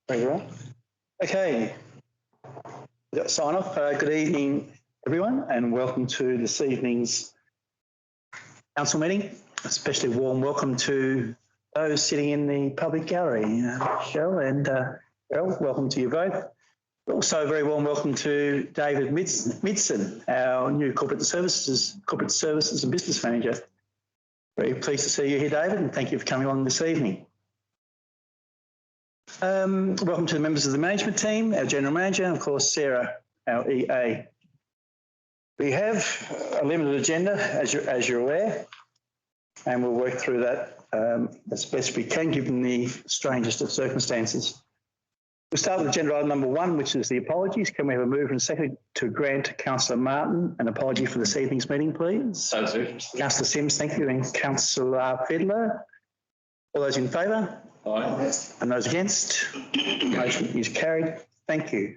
Thank you, Ron. Okay, we've got sign off. Good evening, everyone, and welcome to this evening's council meeting. Especially warm welcome to those sitting in the public gallery. Cheryl and Errol, welcome to you both. Also, a very warm welcome to David Midson, our new Corporate Services and Business Manager. Very pleased to see you here, David, and thank you for coming along this evening. Welcome to the members of the management team, our General Manager, and of course, Sarah, our EA. We have a limited agenda, as you're aware, and we'll work through that as best we can, given the strangest of circumstances. We'll start with agenda item number 1, which is the apologies. Can we have a move and a second to grant Councillor Martin an apology for this evening's meeting, please? So, Councillor Sims, thank you, and Councillor Fiedler. All those in favour? Aye. And those against? Motion is carried. Thank you.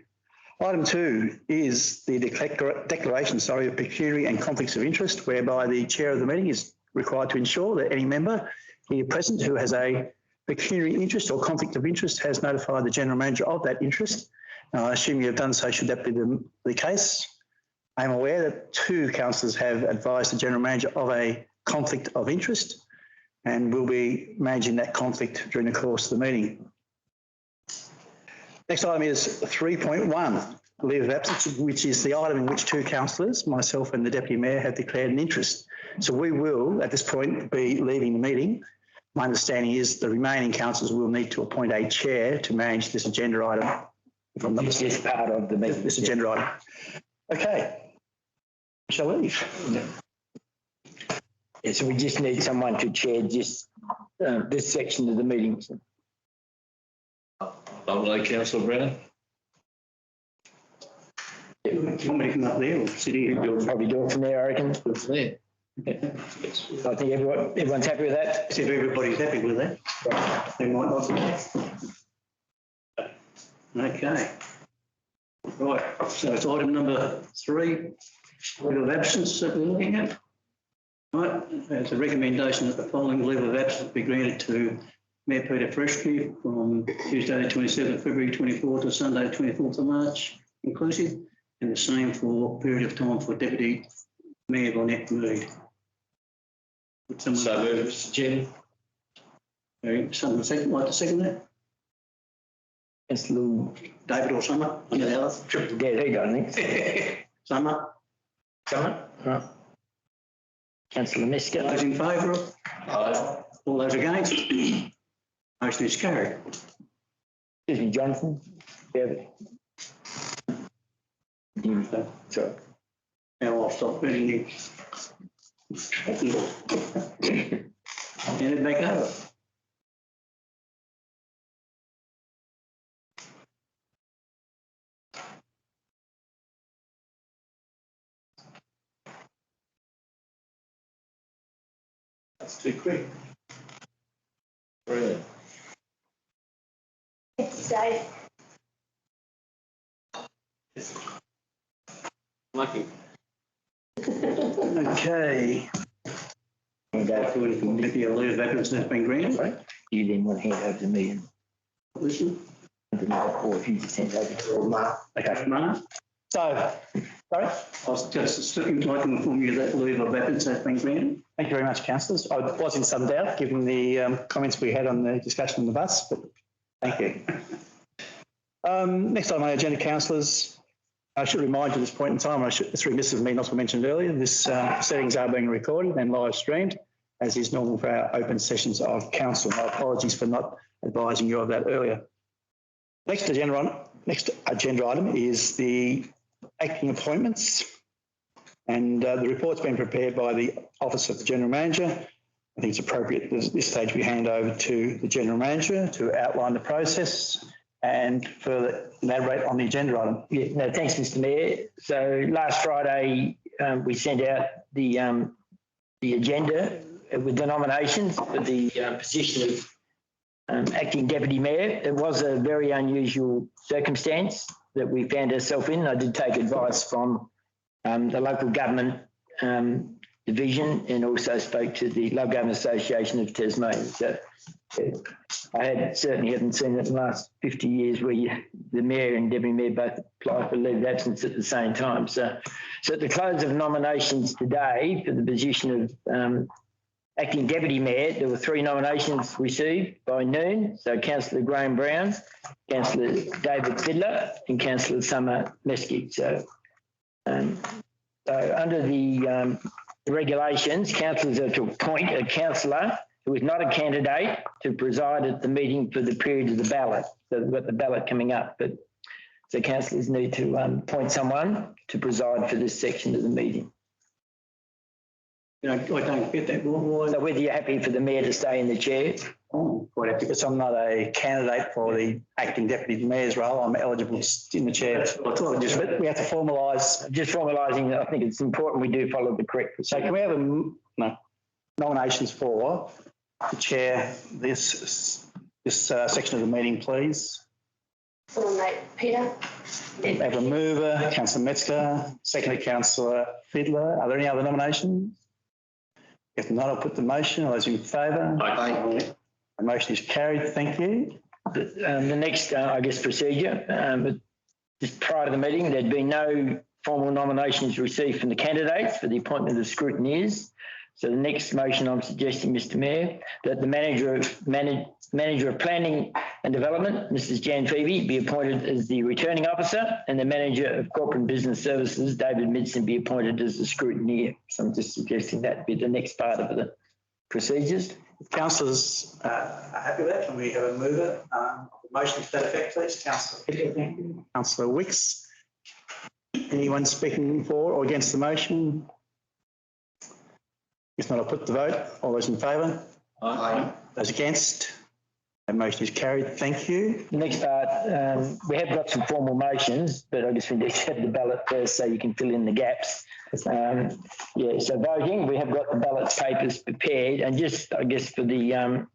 Item 2 is the declaration of pecuniary and conflicts of interest, whereby the chair of the meeting is required to ensure that any member here present who has a pecuniary interest or conflict of interest has notified the general manager of that interest. Now, I assume you have done so. Should that be the case? I am aware that 2 councillors have advised the general manager of a conflict of interest, and will be managing that conflict during the course of the meeting. Next item is 3.1, leave of absence, which is the item in which 2 councillors, myself and the Deputy Mayor, have declared an interest. So we will, at this point, be leaving the meeting. My understanding is the remaining councillors will need to appoint a chair to manage this agenda item. From this part of the meeting, this agenda item. Okay, shall we leave? Yeah, so we just need someone to chair this section of the meeting. Lovely, Councillor Brennan. You want me to come up there or sit here? You'll probably do it from there, I reckon. From there. Yeah. I think everyone's happy with that. If everybody's happy with that, they might not. Okay. Right, so it's item number 3, leave of absence that we're looking at. Right, it's a recommendation that the following leave of absence be granted to Mayor Peter Freshke from Tuesday the 27th of February 24 to Sunday the 24th of March inclusive, and the same for period of time for Deputy Mayor Bonnet Mead. So moved, Mr. Chairman. Someone second, like to second that? It's Lou. David or Summer? Any of the others? Triple dead, he got anything. Summer? Right. Councillor Miska. All those in favour of? Aye. All those against? Motion is carried. Excuse me, Jonathan. Yeah. Sure. Now I'll stop reading you. And it back over. That's too quick. Brilliant. It's Dave. Lucky. Okay. Maybe a leave of absence has been granted. Right. You then want to hand over to me and Listen. or if you just hand over to Mark. Okay, Mark. So, sorry? I was just looking to inform you that leave of absence has been granted. Thank you very much, councillors. I was in some doubt given the comments we had on the discussion on the bus, but thank you. Next on my agenda, councillors, I should remind you at this point in time, it's remiss of me not to mention it earlier, this settings are being recorded and live streamed, as is normal for our open sessions of council. My apologies for not advising you of that earlier. Next agenda item is the acting appointments, and the report's been prepared by the Office of the General Manager. I think it's appropriate at this stage we hand over to the General Manager to outline the process and further elaborate on the agenda item. Yeah, no, thanks, Mr. Mayor. So last Friday we sent out the agenda with the nominations for the position of acting deputy mayor. It was a very unusual circumstance that we found ourselves in. I did take advice from the local government division and also spoke to the Local Government Association of Tasmania. So I certainly haven't seen it in the last 50 years where the mayor and deputy mayor both apply for leave of absence at the same time. So at the close of nominations today for the position of acting deputy mayor, there were 3 nominations received by noon. So Councillor Graham Brown, Councillor David Fiddler and Councillor Summer Mesky. So under the regulations, councillors are to appoint a councillor who is not a candidate to preside at the meeting for the period of the ballot. So we've got the ballot coming up, but so councillors need to appoint someone to preside for this section of the meeting. I don't get that. So whether you're happy for the mayor to stay in the chair? Quite happy because I'm not a candidate for the acting deputy mayor's role. I'm eligible in the chair. We have to formalise. Just formalising, I think it's important we do follow the correct So procedure. can we have nominations for to chair this section of the meeting, please? Nominate Peter. We have a mover, Councillor Metzger, seconded Councillor Fiddler. Are there any other nominations? If not, I'll put the motion. All those in favour? Aye. The motion is carried. Thank you. The next, I guess, procedure, but just prior to the meeting, there'd been no formal nominations received from the candidates for the appointment of scrutineers. So the next motion I'm suggesting, Mr Mayor, that the manager of planning and development, Mrs Jan Phoebe, be appointed as the returning officer, and the manager of corporate and business services, David Midson, be appointed as the scrutineer. So I'm just suggesting that be the next part of the procedures. If councillors are happy with that, can we have a mover? Motion to that effect, please. Councillor Fiddler, thank you. Councillor Wicks. Anyone speaking for or against the motion? If not, I'll put the vote. All those in favour? Aye. Those against? That motion is carried. Thank you. The next part, we have got some formal motions, but I guess we need to have the ballot first so you can fill in the gaps. So voting, we have got the ballot papers prepared, and just, I guess, for the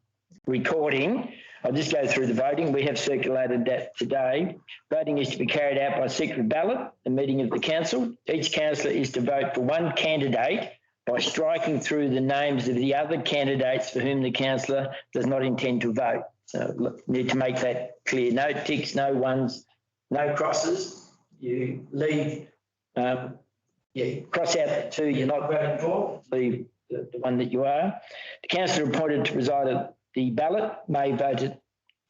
recording, I'll just go through the voting. We have circulated that today. Voting is to be carried out by secret ballot, the meeting of the council. Each councillor is to vote for one candidate by striking through the names of the other candidates for whom the councillor does not intend to vote. So look, need to make that clear. No ticks, no ones, no crosses. You leave, cross out the 2 you're not voting for, leave the one that you are. The councillor appointed to preside at the ballot may vote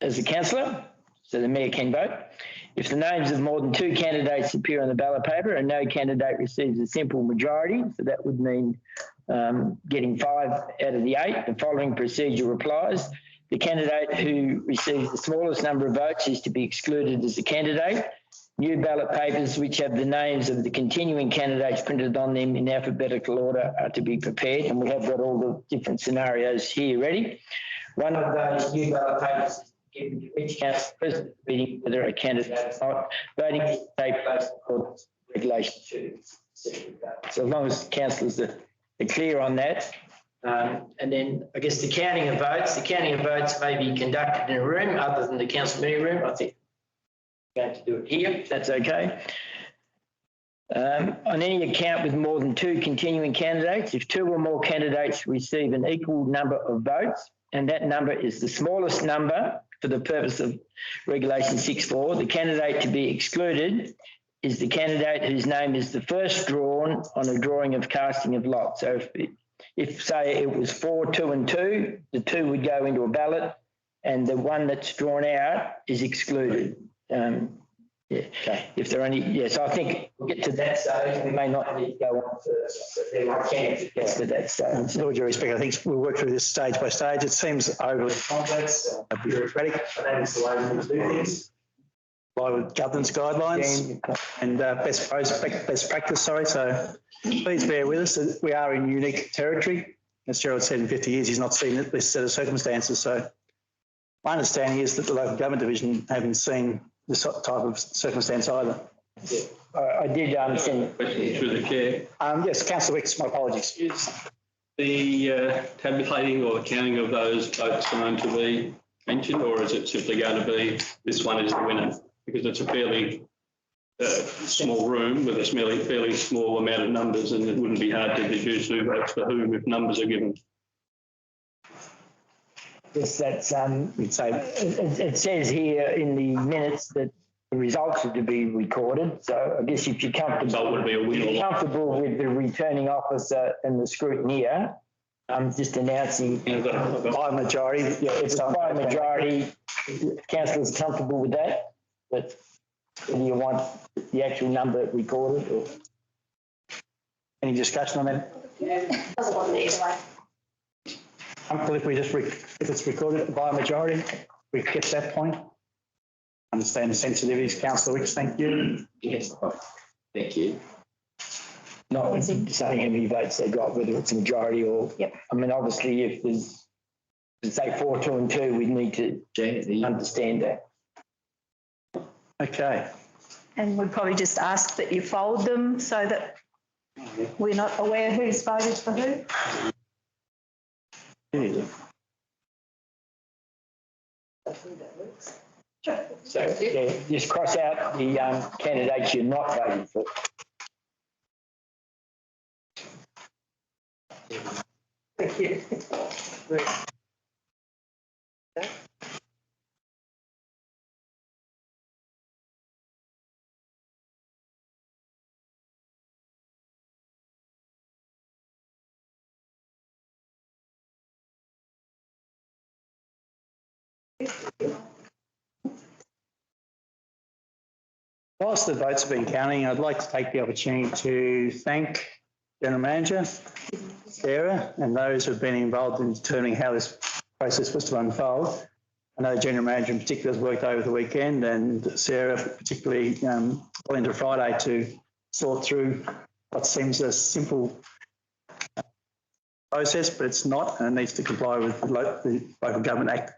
as a councillor, so the mayor can vote. If the names of more than 2 candidates appear on the ballot paper and no candidate receives a simple majority, so that would mean getting 5 out of the 8, the following procedure applies. The candidate who receives the smallest number of votes is to be excluded as a candidate. New ballot papers which have the names of the continuing candidates printed on them in alphabetical order are to be prepared, and we have got all the different scenarios here ready. One of those new ballot papers is given to each councillor present at the meeting, whether a candidate is not. Voting is to take place in accordance with Regulation 2. So as long as councillors are clear on that. And then I guess the counting of votes may be conducted in a room other than the council meeting room. I think we're going to do it here, if that's okay. On any account with more than 2 continuing candidates, if 2 or more candidates receive an equal number of votes, and that number is the smallest number for the purpose of Regulation 6.4, the candidate to be excluded is the candidate whose name is the first drawn on a drawing of casting of lots. So if say it was 4, 2 and 2, the 2 would go into a ballot and the one that's drawn out is excluded. If there are any, so I think we'll get to that stage. We may not need to go on further, but there I can get to that stage. With all due respect, I think we'll work through this stage by stage. It seems overly complex, bureaucratic, but that is the way we do things. By with governance guidelines and best practice, So please bear with us. We are in unique territory. As Gerald said, in 50 years, he's not seen this set of circumstances. So my understanding is that the local government division haven't seen this type of circumstance either. Yeah. I did send Question through the chair. Yes, Councillor Wicks, my apologies. Is the tabulating or the counting of those votes going to be mentioned, or is it simply going to be this one is the winner? Because it's a fairly small room with a fairly small amount of numbers, and it wouldn't be hard to deduce who votes for whom if numbers are given. Yes, that's, We'd say, it says here in the minutes that the results are to be recorded. So I guess if you're comfortable, Result would be a win or loss. comfortable with the returning officer and the scrutineer, just announcing. I've got- by majority. Yeah, if it's by majority, councillor's comfortable with that, but whether you want the actual number recorded or. Any discussion on that? Doesn't bother me either way. Uncle, if we just, if it's recorded by a majority, we get to that point. Understand the sensitivities, councillor Wicks, thank you. Yes. Thank you. Not saying how many votes they got, whether it's a majority or. Yep. I mean, obviously, if there's, say 4, 2 and 2, we need to understand that. Okay, And we'd probably just ask that you fold them so that we're not aware who's voted for who. yeah. So, yeah, just cross out the candidates you're not voting for. Thank you. Whilst the votes have been counting, I'd like to take the opportunity to thank General Manager, Sarah, and those who have been involved in determining how this process was to unfold. I know the General Manager in particular has worked over the weekend, and Sarah particularly well into Friday to sort through what seems a simple process, but it's not, and it needs to comply with the Local Government Act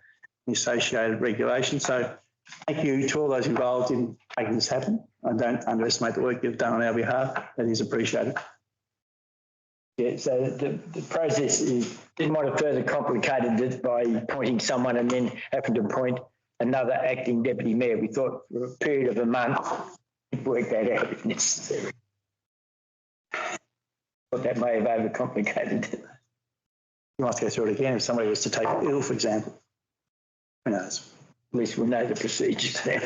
and the associated regulations. So thank you to all those involved in making this happen. I don't underestimate the work you've done on our behalf. That is appreciated. Yeah, so the process might have further complicated it by appointing someone and then having to appoint another acting deputy mayor. We thought for a period of a month, we'd work that out if necessary. But that may have overcomplicated it. You might go through it again if somebody was to take ill, for example. Who knows? At least we know the procedures now.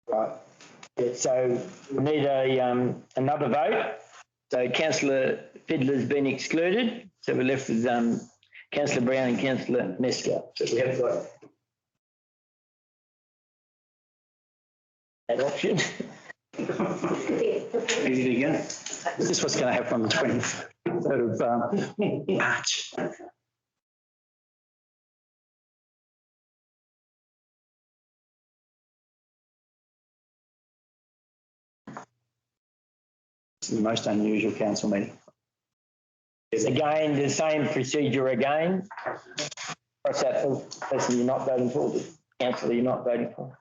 Right. Yeah, so we need another vote. So Councillor Fiddler's been excluded. So we're left with Councillor Brown and Councillor Mesker. So we haven't got that option. Easy to go. This is what's going to happen on the 23rd of March. It's the most unusual council meeting. Again, the same procedure again. Cross out the person you're not voting for, the councillor you're not voting for.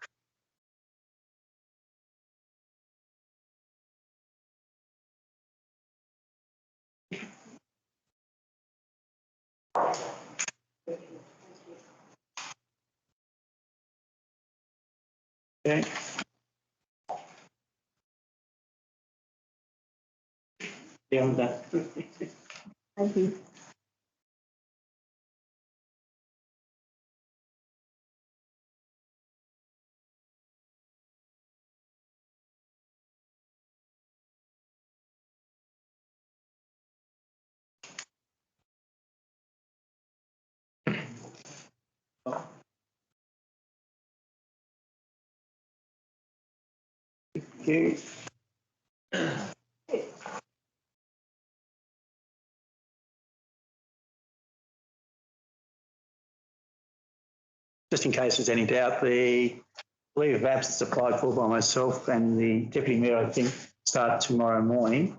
Okay. Yeah, I'm done. Thank you. Thank you. Just in case there's any doubt, the leave of absence applied for by myself and the Deputy Mayor, I think, start tomorrow morning.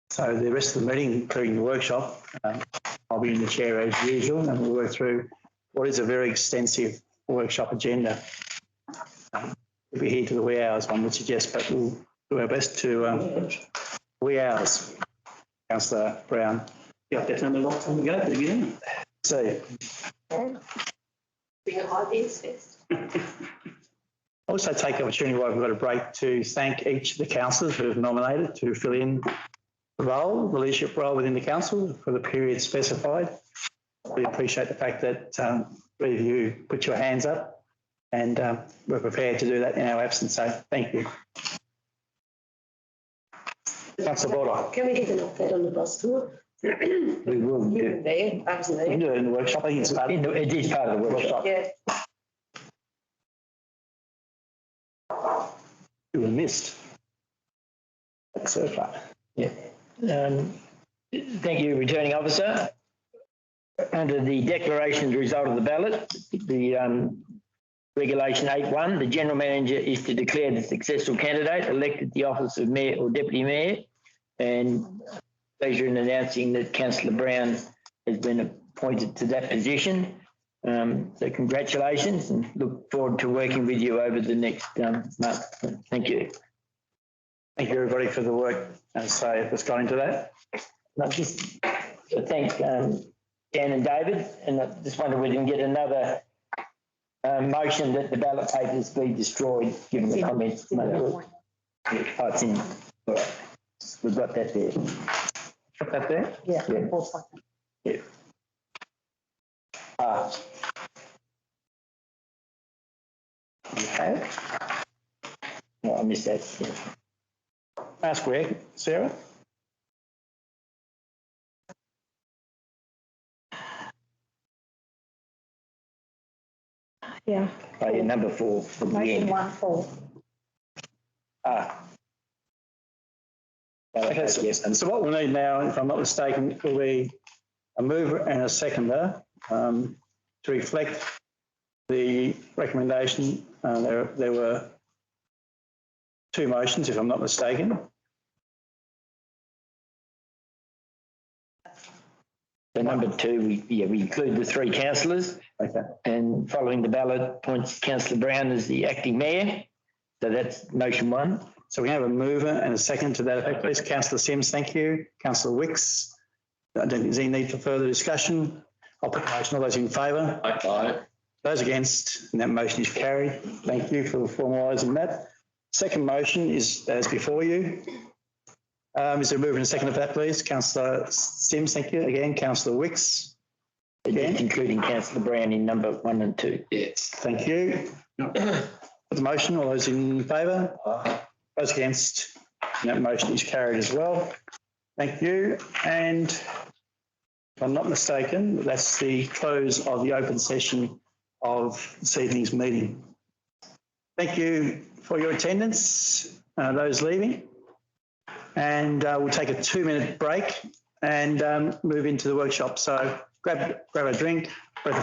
So the rest of the meeting, including the workshop, I'll be in the chair as usual, and we'll work through what is a very extensive workshop agenda. We'll be here to the wee hours, one would suggest, but we'll do our best to wee hours. Councillor Brown. Yeah, that's only a lot time to go at the beginning. So Bring it ideas first. also take the opportunity while we've got a break to thank each of the councillors who have nominated to fill in the role, the leadership role within the council for the period specified. We appreciate the fact that three of you put your hands up, and we're prepared to do that in our absence. So thank you. Councillor Baldock. Can we get an update on the bus tour? We will You do. were there, I was We can there. do it in the workshop. I think it's part of It is part of the workshop. Yeah, you were missed. So far. Yeah. Thank you, Returning Officer. Under the declaration as a result of the ballot, the Regulation 8.1, the General Manager is to declare the successful candidate elected the office of Mayor or Deputy Mayor, and pleasure in announcing that Councillor Brown has been appointed to that position. So congratulations, and look forward to working with you over the next month. Thank you. Thank you, everybody, for the work, as that's gone into that. And I just thank Dan and David, and I just wonder whether we can get another motion that the ballot papers be destroyed, given the comments made. Oh, it's in. All right. We've got that there. Got that there? Yeah. Yeah. Yeah. Okay. No, I missed that. Yeah. Ask where, Sarah? Yeah. Oh, yeah, number 4 from the Motion end. 1-4. Okay, so what we'll need now, if I'm not mistaken, will be a mover and a seconder to reflect the recommendation. There were 2 motions, if I'm not mistaken. So number 2, we include the 3 councillors. Okay. And following the ballot, appoints Councillor Brown as the acting mayor. So that's motion 1. So we have a mover and a second to that effect, please. Councillor Sims, thank you. Councillor Wicks, I don't think there's any need for further discussion. I'll put the motion. All those in favour? Aye. Those against, and that motion is carried. Thank you for formalising that. Second motion is as before you. Is there a mover and a second of that, please? Councillor Sims, thank you. Again, Councillor Wicks. Again. Including Councillor Brown in number 1 and 2. Yes. Thank you. Put the motion. All those in favour? Those against, and that motion is carried as well. Thank you. And if I'm not mistaken, that's the close of the open session of this evening's meeting. Thank you for your attendance, those leaving. And we'll take a 2-minute break and move into the workshop. So grab a drink,